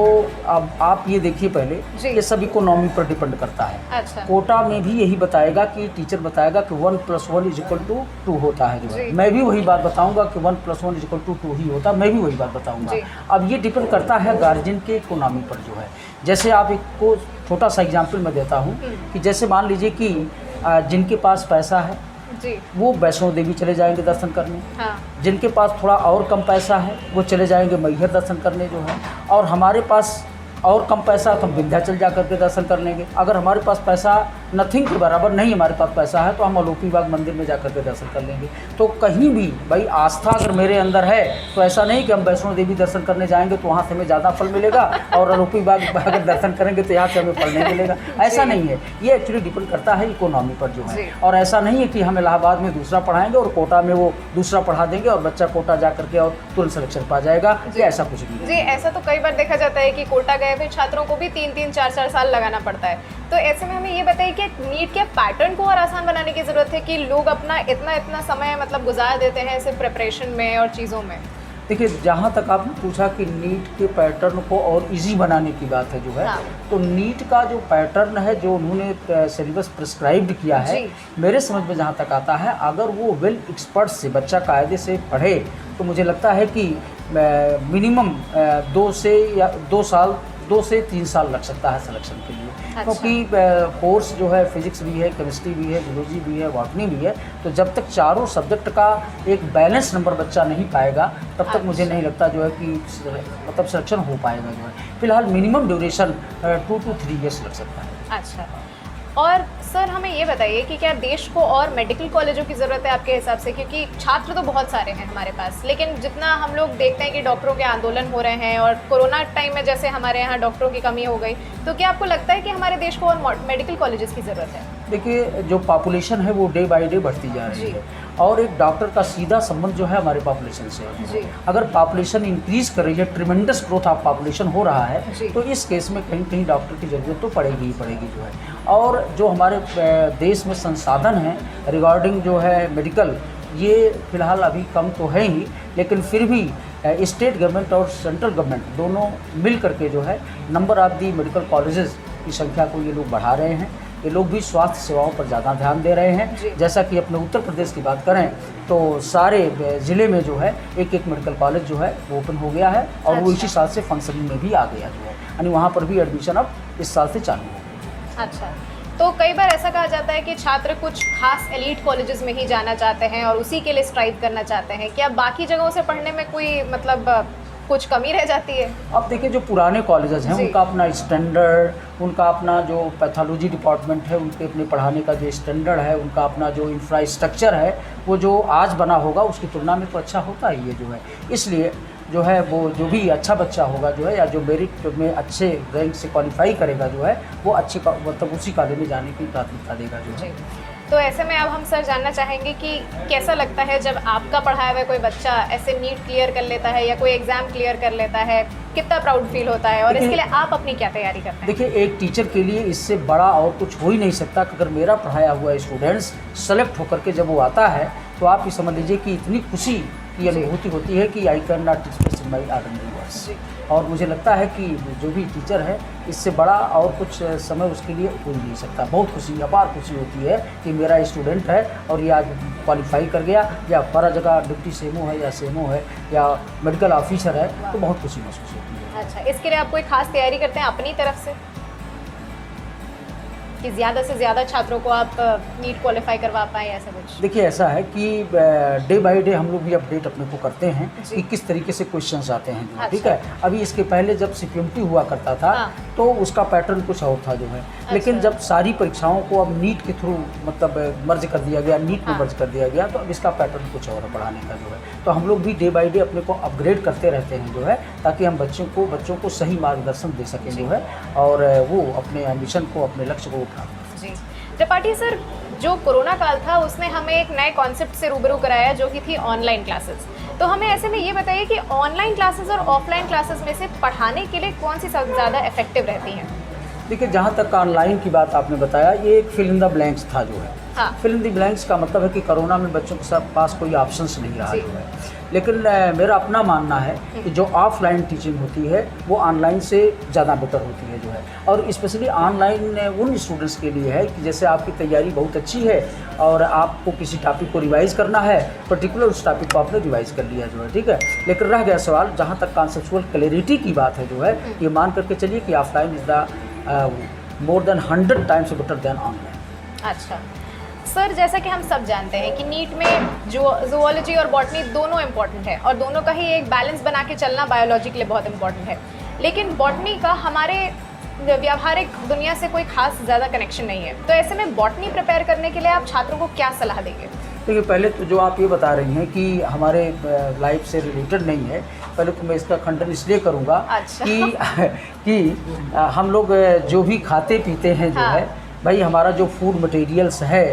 अब आप ये देखिए पहले, ये सब इकोनॉमी पर डिपेंड करता है। अच्छा। कोटा में भी यही बताएगा कि टीचर बताएगा कि 1+1 = 2 होता है जो है। मैं भी वही बात बताऊंगा कि 1+1 = 2 ही होता है, मैं भी वही बात बताऊंगा। अब ये डिपेंड करता है गार्जियन के इकोनॉमी पर जो है। जैसे आप एक को छोटा सा एग्जाम्पल मैं देता हूँ कि जैसे मान लीजिए कि जिनके पास पैसा है जी, वो वैष्णो देवी चले जाएंगे दर्शन करने। हाँ। जिनके पास थोड़ा और कम पैसा है वो चले जाएंगे मैहर दर्शन करने जो है। और हमारे पास और कम पैसा तो हम विंध्याचल जा करके दर्शन कर लेंगे। अगर हमारे पास पैसा नथिंग के बराबर नहीं हमारे पास पैसा है तो हम अलोपी बाग मंदिर में जा करके दर्शन कर लेंगे। तो कहीं भी भाई आस्था अगर मेरे अंदर है तो ऐसा नहीं कि हम वैष्णो देवी दर्शन करने जाएंगे तो वहाँ से हमें ज़्यादा फल मिलेगा और अलोपी बाग अगर दर्शन करेंगे तो यहाँ से हमें फल नहीं मिलेगा। ऐसा नहीं है, ये एक्चुअली डिपेंड करता है इकोनॉमी पर जो है। और ऐसा नहीं है कि हम इलाहाबाद में दूसरा पढ़ाएंगे और कोटा में वो दूसरा पढ़ा देंगे और बच्चा कोटा जा करके और तुरंत सिलेक्शन पा जाएगा, ऐसा कुछ नहीं जी। ऐसा तो कई बार देखा जाता है कि कोटा गए हुए छात्रों को भी 3-3, 4-4 साल लगाना पड़ता है। तो ऐसे में हमें ये बताइए कि नीट के पैटर्न को और आसान बनाने की ज़रूरत है कि लोग अपना इतना समय मतलब गुजार देते हैं सिर्फ प्रिपरेशन में और चीज़ों में? देखिए, जहाँ तक आपने पूछा कि नीट के पैटर्न को और इजी बनाने की बात है जो है, हाँ। तो नीट का जो पैटर्न है जो उन्होंने सिलेबस प्रिस्क्राइब्ड किया है, मेरे समझ में जहाँ तक आता है, अगर वो वेल एक्सपर्ट से बच्चा कायदे से पढ़े तो मुझे लगता है कि मिनिमम 2 से 3 साल लग सकता है सिलेक्शन के लिए। अच्छा। क्योंकि कोर्स जो है फिजिक्स भी है, केमिस्ट्री भी है, जूलॉजी भी है, बॉटनी भी है, तो जब तक चारों सब्जेक्ट का एक बैलेंस नंबर बच्चा नहीं पाएगा तब तक मुझे नहीं लगता जो है कि मतलब सिलेक्शन हो पाएगा जो है। फिलहाल मिनिमम ड्यूरेशन 2 to 3 ईयर्स लग सकता है। अच्छा, और सर हमें ये बताइए कि क्या देश को और मेडिकल कॉलेजों की ज़रूरत है आपके हिसाब से? क्योंकि छात्र तो बहुत सारे हैं हमारे पास, लेकिन जितना हम लोग देखते हैं कि डॉक्टरों के आंदोलन हो रहे हैं और कोरोना टाइम में जैसे हमारे यहाँ डॉक्टरों की कमी हो गई, तो क्या आपको लगता है कि हमारे देश को और मेडिकल कॉलेजेस की ज़रूरत है? देखिए, जो पॉपुलेशन है वो डे बाय डे बढ़ती जा रही है और एक डॉक्टर का सीधा संबंध जो है हमारे पॉपुलेशन से है। अगर पॉपुलेशन इंक्रीज कर रही है, ट्रिमेंडस ग्रोथ ऑफ पॉपुलेशन हो रहा है, तो इस केस में कहीं कहीं डॉक्टर की ज़रूरत तो पड़ेगी ही पड़ेगी जो है। और जो हमारे देश में संसाधन हैं रिगार्डिंग जो है मेडिकल, ये फिलहाल अभी कम तो है ही, लेकिन फिर भी स्टेट गवर्नमेंट और सेंट्रल गवर्नमेंट दोनों मिल करके जो है number of the medical colleges की संख्या को ये लोग बढ़ा रहे हैं। ये लोग भी स्वास्थ्य सेवाओं पर ज़्यादा ध्यान दे रहे हैं। जैसा कि अपने उत्तर प्रदेश की बात करें तो सारे ज़िले में जो है एक मेडिकल कॉलेज जो है वो ओपन हो गया है और वो इसी साल से फंक्शनिंग में भी आ गया जो है, यानी वहाँ पर भी एडमिशन अब इस साल से चालू है। अच्छा, तो कई बार ऐसा कहा जाता है कि छात्र कुछ खास एलीट कॉलेजेस में ही जाना चाहते हैं और उसी के लिए स्ट्राइव करना चाहते हैं। क्या बाकी जगहों से पढ़ने में कोई मतलब कुछ कमी रह जाती है? अब देखिए, जो पुराने कॉलेजेस हैं उनका अपना स्टैंडर्ड, उनका अपना जो पैथोलॉजी डिपार्टमेंट है, उनके अपने पढ़ाने का जो स्टैंडर्ड है, उनका अपना जो इंफ्रास्ट्रक्चर है, वो जो आज बना होगा उसकी तुलना में तो अच्छा होता ही है जो है। इसलिए जो है वो जो भी अच्छा बच्चा होगा जो है या जो मेरिट में अच्छे रैंक से क्वालिफाई करेगा जो है वो अच्छे मतलब उसी कॉलेज में जाने की प्राथमिकता देगा जो है। तो ऐसे में अब हम सर जानना चाहेंगे कि कैसा लगता है जब आपका पढ़ाया हुआ कोई बच्चा ऐसे नीट क्लियर कर लेता है या कोई एग्ज़ाम क्लियर कर लेता है, कितना प्राउड फील होता है और इसके लिए आप अपनी क्या तैयारी करते हैं? देखिए, एक टीचर के लिए इससे बड़ा और कुछ हो ही नहीं सकता कि अगर मेरा पढ़ाया हुआ स्टूडेंट्स सेलेक्ट होकर के जब वो आता है तो आप ये समझ लीजिए कि इतनी खुशी की अनुभूति होती है कि I can not express in my ordinary words. और मुझे लगता है कि जो भी टीचर है इससे बड़ा और कुछ समय उसके लिए हो ही नहीं सकता। बहुत खुशी, अपार खुशी होती है कि मेरा स्टूडेंट है और ये आज क्वालिफाई कर गया, या बड़ा जगह डिप्टी सीएमओ है या सीएमओ है या मेडिकल ऑफिसर है, तो बहुत खुशी महसूस होती है। अच्छा, इसके लिए आप कोई खास तैयारी करते हैं अपनी तरफ से कि ज़्यादा से ज़्यादा छात्रों को आप नीट क्वालिफाई करवा पाएँ, ऐसा कुछ? देखिए, ऐसा है कि डे बाय डे हम लोग भी अपडेट अपने को करते हैं कि किस तरीके से क्वेश्चंस आते हैं। अच्छा। ठीक है, अभी इसके पहले जब सीपीएमटी हुआ करता था तो उसका पैटर्न कुछ और था जो है, लेकिन जब सारी परीक्षाओं को अब नीट के थ्रू मतलब मर्ज कर दिया गया, नीट में मर्ज कर दिया गया, तो अब इसका पैटर्न कुछ और है पढ़ाने का जो है। तो हम लोग भी डे बाय डे अपने को अपग्रेड करते रहते हैं जो है, ताकि हम बच्चों को सही मार्गदर्शन दे सकें जो है, और वो अपने एम्बिशन को, अपने लक्ष्य को प्राप्त। जी, त्रिपाठी सर, जो कोरोना काल था उसने हमें एक नए कॉन्सेप्ट से रूबरू कराया जो कि थी ऑनलाइन क्लासेस। तो हमें ऐसे में ये बताइए कि ऑनलाइन क्लासेस और ऑफलाइन क्लासेस में से पढ़ाने के लिए कौन सी सबसे ज़्यादा इफेक्टिव रहती हैं? देखिए, जहाँ तक ऑनलाइन की बात आपने बताया, ये एक फिल इन द ब्लैंक्स था जो है। हाँ। फिल इन द ब्लैंक्स का मतलब है कि कोरोना में बच्चों के पास कोई ऑप्शंस नहीं रहा जो है। लेकिन मेरा अपना मानना है कि जो ऑफलाइन टीचिंग होती है वो ऑनलाइन से ज़्यादा बेटर होती है जो है, और स्पेशली ऑनलाइन उन स्टूडेंट्स के लिए है कि जैसे आपकी तैयारी बहुत अच्छी है और आपको किसी टॉपिक को रिवाइज़ करना है, पर्टिकुलर उस टॉपिक को आपने रिवाइज़ कर लिया जो है, ठीक है। लेकिन रह गया सवाल जहाँ तक कॉन्सेप्चुअल क्लैरिटी की बात है जो है, ये मान करके चलिए कि offline is the more than 100 times better than online. अच्छा सर, जैसा कि हम सब जानते हैं कि नीट में जो जूलॉजी और बॉटनी दोनों इम्पॉर्टेंट है और दोनों का ही एक बैलेंस बना के चलना बायोलॉजी के लिए बहुत इम्पॉर्टेंट है, लेकिन बॉटनी का हमारे व्यावहारिक दुनिया से कोई खास ज़्यादा कनेक्शन नहीं है। तो ऐसे में बॉटनी प्रिपेयर करने के लिए आप छात्रों को क्या सलाह देंगे? देखिए, पहले तो जो आप ये बता रही हैं कि हमारे लाइफ से रिलेटेड नहीं है, पहले तो मैं इसका खंडन इसलिए करूँगा अच्छा। कि हम लोग जो भी खाते पीते हैं जो है, भाई हमारा जो फूड मटेरियल्स है,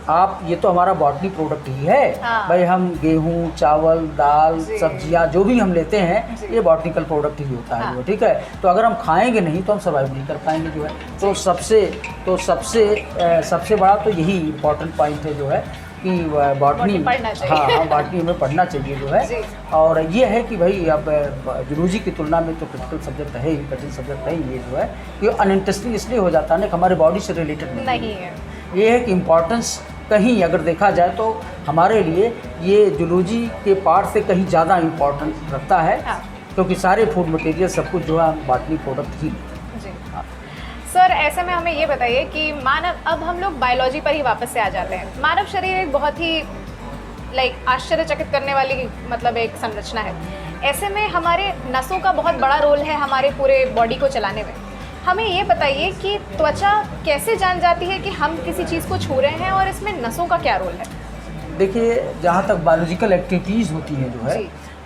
आप ये तो हमारा बॉटनी प्रोडक्ट ही है। भाई हम गेहूँ, चावल, दाल, सब्जियां जो भी हम लेते हैं ये बॉटनिकल प्रोडक्ट ही होता है जो, ठीक है। तो अगर हम खाएंगे नहीं तो हम सर्वाइव नहीं कर पाएंगे जो है। तो सबसे बड़ा तो यही इम्पोर्टेंट पॉइंट है जो है कि बॉटनी, हाँ, बॉटनी हमें पढ़ना चाहिए जो है। और ये है कि भाई अब जूलॉजी की तुलना में तो क्रिटिकल सब्जेक्ट है ही, कठिन सब्जेक्ट है ही ये जो है, कि अनइंटरेस्टिंग इसलिए हो जाता है ना कि हमारे बॉडी से रिलेटेड नहीं है। ये है कि इम्पोर्टेंस कहीं अगर देखा जाए तो हमारे लिए ये जूलॉजी के पार्ट से कहीं ज़्यादा इम्पोर्टेंस रखता है, क्योंकि सारे फूड मटेरियल सब कुछ जो है बॉटनी प्रोडक्ट ही। सर, ऐसे में हमें ये बताइए कि अब हम लोग बायोलॉजी पर ही वापस से आ जाते हैं। मानव शरीर एक बहुत ही आश्चर्यचकित करने वाली मतलब एक संरचना है। ऐसे में हमारे नसों का बहुत बड़ा रोल है हमारे पूरे बॉडी को चलाने में। हमें ये बताइए कि त्वचा कैसे जान जाती है कि हम किसी चीज़ को छू रहे हैं और इसमें नसों का क्या रोल है? देखिए, जहाँ तक बायोलॉजिकल एक्टिविटीज़ होती हैं जो है,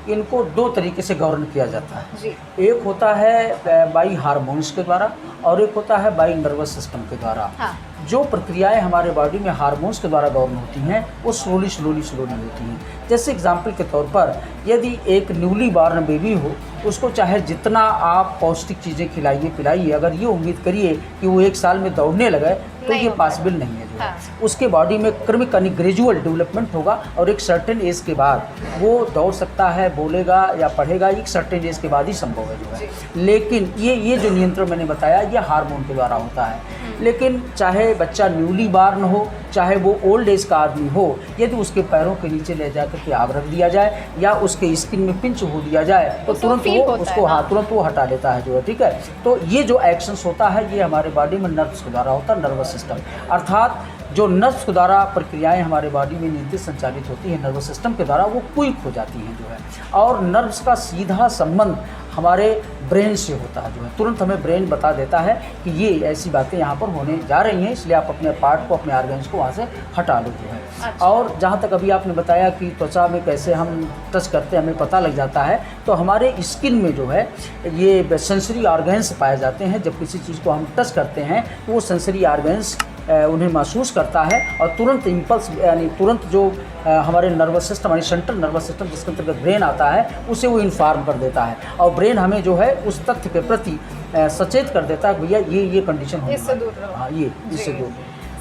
इनको दो तरीके से गवर्न किया जाता है जी। एक होता है बाई हार्मोन्स के द्वारा और एक होता है बाई नर्वस सिस्टम के द्वारा। हाँ। जो प्रक्रियाएं हमारे बॉडी में हार्मोन्स के द्वारा गवर्न होती हैं वो स्लोली होती हैं। जैसे एग्जांपल के तौर पर यदि एक न्यूली बॉर्न बेबी हो, उसको चाहे जितना आप पौष्टिक चीज़ें खिलाइए पिलाइए, अगर ये उम्मीद करिए कि वो 1 साल में दौड़ने लगे तो ये पॉसिबल नहीं है जो है। उसके बॉडी में क्रमिक यानी ग्रेजुअल डेवलपमेंट होगा और एक सर्टेन एज के बाद वो दौड़ सकता है, बोलेगा या पढ़ेगा, एक सर्टेन एज के बाद ही संभव है जो है। लेकिन ये जो नियंत्रण मैंने बताया ये हार्मोन के द्वारा होता है। लेकिन चाहे बच्चा न्यूली बॉर्न हो, चाहे वो ओल्ड एज का आदमी हो, यदि उसके पैरों के नीचे ले जाकर के आग रख दिया जाए या उसके स्किन में पिंच हो दिया जाए तो तुरंत वो हटा लेता है जो है, ठीक है। तो ये जो एक्शंस होता है ये हमारे बॉडी में नर्व्स के द्वारा होता है, नर्वस सिस्टम, अर्थात जो नर्व्स के द्वारा प्रक्रियाएं हमारे बॉडी में नियंत्रित संचालित होती हैं नर्वस सिस्टम के द्वारा, वो क्विक हो जाती हैं जो है। और नर्व्स का सीधा संबंध हमारे ब्रेन से होता है जो है। तुरंत हमें ब्रेन बता देता है कि ये ऐसी बातें यहाँ पर होने जा रही हैं, इसलिए आप अपने पार्ट को, अपने ऑर्गन्स को वहाँ से हटा लो जो है। अच्छा। और जहाँ तक अभी आपने बताया कि त्वचा में कैसे हम टच करते हैं हमें पता लग जाता है, तो हमारे स्किन में जो है ये सेंसरी ऑर्गन्स पाए जाते हैं। जब किसी चीज़ को हम टच करते हैं तो वो सेंसरी ऑर्गन्स उन्हें महसूस करता है और तुरंत इम्पल्स यानी तुरंत जो हमारे नर्वस सिस्टम यानी सेंट्रल नर्वस सिस्टम जिसके अंतर्गत ब्रेन आता है उसे वो इन्फॉर्म कर देता है और ब्रेन हमें जो है उस तथ्य के प्रति सचेत कर देता है भैया ये कंडीशन है, इससे दूर रहो। हाँ ये इससे दूर।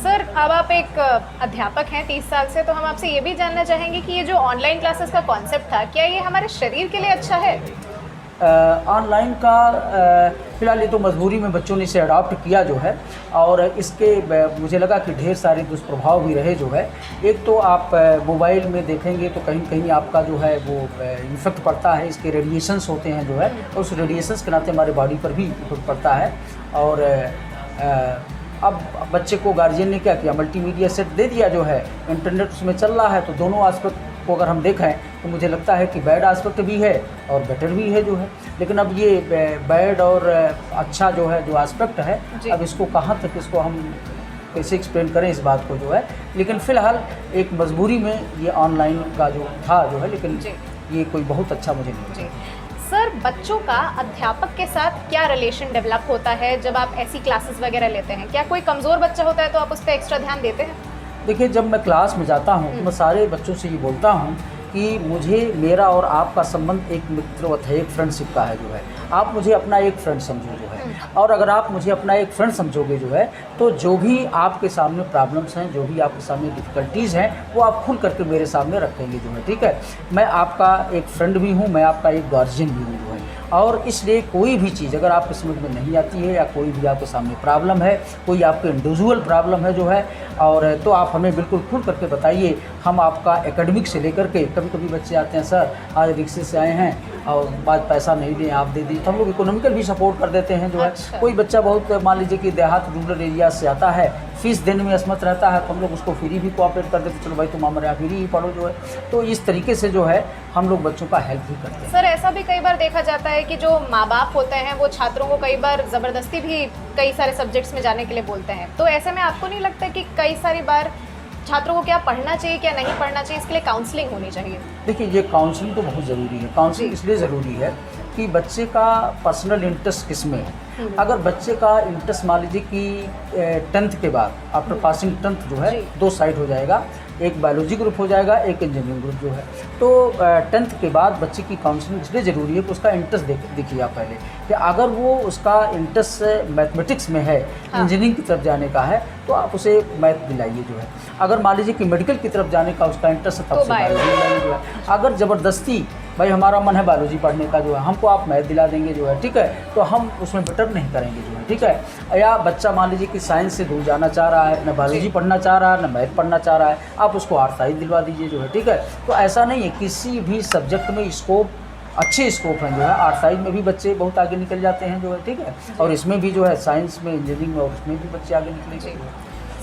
सर अब आप एक अध्यापक हैं 30 साल से, तो हम आपसे ये भी जानना चाहेंगे कि ये जो ऑनलाइन क्लासेस का कॉन्सेप्ट था, क्या ये हमारे शरीर के लिए अच्छा है? ऑनलाइन का फ़िलहाल ये तो मजबूरी में बच्चों ने इसे अडॉप्ट किया जो है, और इसके मुझे लगा कि ढेर सारे दुष्प्रभाव भी रहे जो है। एक तो आप मोबाइल में देखेंगे तो कहीं कहीं आपका जो है वो इफेक्ट पड़ता है, इसके रेडिएशंस होते हैं जो है, और उस रेडिएशंस के नाते हमारे बॉडी पर भी इफेक्ट पड़ता है। और अब बच्चे को गार्जियन ने क्या किया, मल्टीमीडिया सेट दे दिया जो है, इंटरनेट उसमें चल रहा है, तो दोनों एस्पेक्ट को अगर हम देखें तो मुझे लगता है कि बैड एस्पेक्ट भी है और बेटर भी है जो है। लेकिन अब ये बैड और अच्छा जो है जो एस्पेक्ट है, अब इसको कहाँ तक इसको हम कैसे एक्सप्लेन करें इस बात को जो है। लेकिन फ़िलहाल एक मजबूरी में ये ऑनलाइन का जो था जो है, लेकिन ये कोई बहुत अच्छा मुझे नहीं लगता। सर बच्चों का अध्यापक के साथ क्या रिलेशन डेवलप होता है जब आप ऐसी क्लासेस वगैरह लेते हैं? क्या कोई कमज़ोर बच्चा होता है तो आप उस पर एक्स्ट्रा ध्यान देते हैं? देखिए, जब मैं क्लास में जाता हूँ तो मैं सारे बच्चों से ये बोलता हूँ कि मुझे मेरा और आपका संबंध एक मित्रवत है, एक फ्रेंडशिप का है जो है। आप मुझे अपना एक फ्रेंड समझो जो है, और अगर आप मुझे अपना एक फ्रेंड समझोगे जो है, तो जो भी आपके सामने प्रॉब्लम्स हैं, जो भी आपके सामने डिफ़िकल्टीज़ हैं, वो आप खुल करके मेरे सामने रखेंगे जो है, ठीक है। मैं आपका एक फ्रेंड भी हूँ, मैं आपका एक गार्जियन भी हूँ जो है। और इसलिए कोई भी चीज़ अगर आपके समझ में नहीं आती है या कोई भी आपके सामने प्रॉब्लम है, कोई आपके इंडिविजुअल प्रॉब्लम है जो है, और तो आप हमें बिल्कुल खुल करके बताइए। हम आपका एकेडमिक से लेकर के, कभी कभी बच्चे आते हैं, सर आज रिक्शे से आए हैं और बाद पैसा नहीं दें, आप दे दीजिए, तो हम लोग इकोनॉमिकल भी सपोर्ट कर देते हैं जो है। कोई बच्चा बहुत मान लीजिए कि देहात रूरल एरिया से आता है, फीस देने में असमर्थ रहता है, तो हम लोग उसको फ्री भी कोऑपरेट कर देते, चलो भाई तुम हमारे यहाँ फ्री ही पढ़ो जो है। तो इस तरीके से जो है हम लोग बच्चों का हेल्प भी करते हैं। सर ऐसा भी कई बार देखा जाता है कि जो माँ बाप होते हैं वो छात्रों को कई बार ज़बरदस्ती भी कई सारे सब्जेक्ट्स में जाने के लिए बोलते हैं, तो ऐसे में आपको नहीं लगता कि कई सारी बार छात्रों को क्या पढ़ना चाहिए क्या नहीं पढ़ना चाहिए, इसके लिए काउंसलिंग होनी चाहिए? देखिए, ये काउंसलिंग तो बहुत ज़रूरी है। काउंसलिंग इसलिए ज़रूरी है कि बच्चे का पर्सनल इंटरेस्ट किस में है। अगर बच्चे का इंटरेस्ट मान लीजिए कि 10th के बाद आफ्टर पासिंग 10th जो है, दो साइड हो जाएगा, एक बायोलॉजी ग्रुप हो जाएगा, एक इंजीनियरिंग ग्रुप जो है। तो 10th के बाद बच्चे की काउंसलिंग इसलिए ज़रूरी है कि उसका इंटरेस्ट देखिए आप पहले, कि अगर वो उसका इंटरेस्ट मैथमेटिक्स में है, इंजीनियरिंग की तरफ जाने का है, तो आप उसे मैथ दिलाइए जो है। अगर मान लीजिए कि मेडिकल की तरफ जाने का उसका इंटरेस्ट है, तब से बायोलॉजी दिलाइए जो है। अगर ज़बरदस्ती भाई हमारा मन है बायोलॉजी पढ़ने का जो है, हमको आप मैथ दिला देंगे जो है, ठीक है, तो हम उसमें बेटर नहीं करेंगे जो है, ठीक है। या बच्चा मान लीजिए कि साइंस से दूर जाना चाह रहा है, न बायोलॉजी पढ़ना चाह रहा है, न मैथ पढ़ना चाह रहा है, आप उसको आर्ट साइंस दिलवा दीजिए जो है, ठीक है। तो ऐसा नहीं है, किसी भी सब्जेक्ट में स्कोप, अच्छे स्कोप हैं जो है। आर्ट साइंस में भी बच्चे बहुत आगे निकल जाते हैं जो है, ठीक है, और इसमें भी जो है साइंस में, इंजीनियरिंग में, और उसमें भी बच्चे आगे निकलेंगे।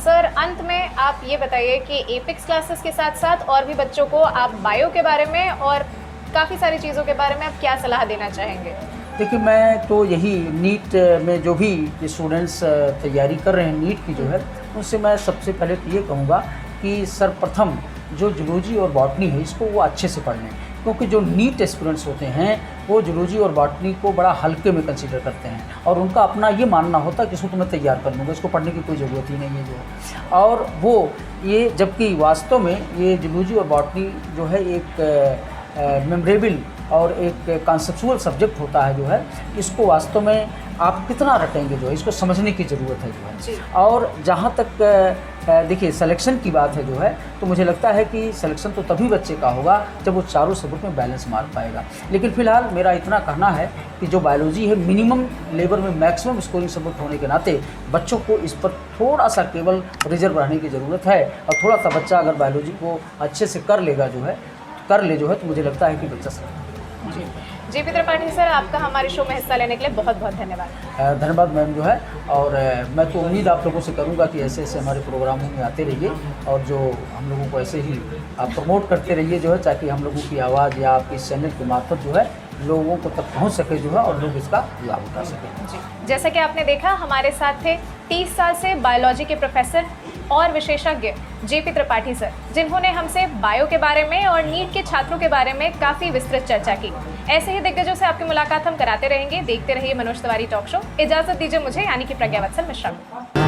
सर अंत में आप ये बताइए कि एपिक्स क्लासेस के साथ साथ और भी बच्चों को आप बायो के बारे में और काफ़ी सारी चीज़ों के बारे में आप क्या सलाह देना चाहेंगे? देखिए, मैं तो यही नीट में जो भी स्टूडेंट्स तैयारी कर रहे हैं नीट की जो है, उनसे मैं सबसे पहले तो ये कहूँगा कि सर्वप्रथम जो जूलॉजी और बॉटनी है इसको वो अच्छे से पढ़ लें, क्योंकि जो नीट एस्पिरेंट्स होते हैं वो जूलॉजी और बॉटनी को बड़ा हल्के में कंसीडर करते हैं, और उनका अपना ये मानना होता है कि इसको तो मैं तैयार कर लूँगा, इसको पढ़ने की कोई ज़रूरत ही नहीं है जो है। और वो ये, जबकि वास्तव में ये जूलॉजी और बॉटनी जो है एक मेमोरेबल और एक कॉन्सेप्चुअल सब्जेक्ट होता है जो है, इसको वास्तव में आप कितना रटेंगे जो है, इसको समझने की ज़रूरत है जो है। और जहाँ तक देखिए सिलेक्शन की बात है जो है, तो मुझे लगता है कि सिलेक्शन तो तभी बच्चे का होगा जब वो चारों सब्जेक्ट में बैलेंस मार पाएगा। लेकिन फ़िलहाल मेरा इतना कहना है कि जो बायोलॉजी है मिनिमम लेवल में मैक्सिमम स्कोरिंग सब्जेक्ट होने के नाते बच्चों को इस पर थोड़ा सा केवल रिजर्व रहने की ज़रूरत है, और थोड़ा सा बच्चा अगर बायोलॉजी को अच्छे से कर ले जो है, तो मुझे लगता है कि बच्चा सर। जेपी त्रिपाठी सर, आपका हमारे शो में हिस्सा लेने के लिए बहुत बहुत धन्यवाद। धन्यवाद मैम जो है, और मैं तो उम्मीद आप लोगों से करूंगा कि ऐसे ऐसे हमारे प्रोग्रामों में आते रहिए, और जो हम लोगों को ऐसे ही आप प्रमोट करते रहिए जो है, ताकि हम लोगों की आवाज़ या आपकी चैनल के मार्फत जो है लोगों को तक पहुंच सके जो है, और लोग इसका लाभ उठा सकें। जैसा कि आपने देखा, हमारे साथ थे 30 साल से बायोलॉजी के प्रोफेसर और विशेषज्ञ जेपी त्रिपाठी सर, जिन्होंने हमसे बायो के बारे में और नीट के छात्रों के बारे में काफ़ी विस्तृत चर्चा की। ऐसे ही दिग्गजों से आपकी मुलाकात हम कराते रहेंगे। देखते रहिए मनोज तिवारी टॉक शो। इजाज़त दीजिए मुझे, यानी कि प्रज्ञा वत्सल मिश्रा।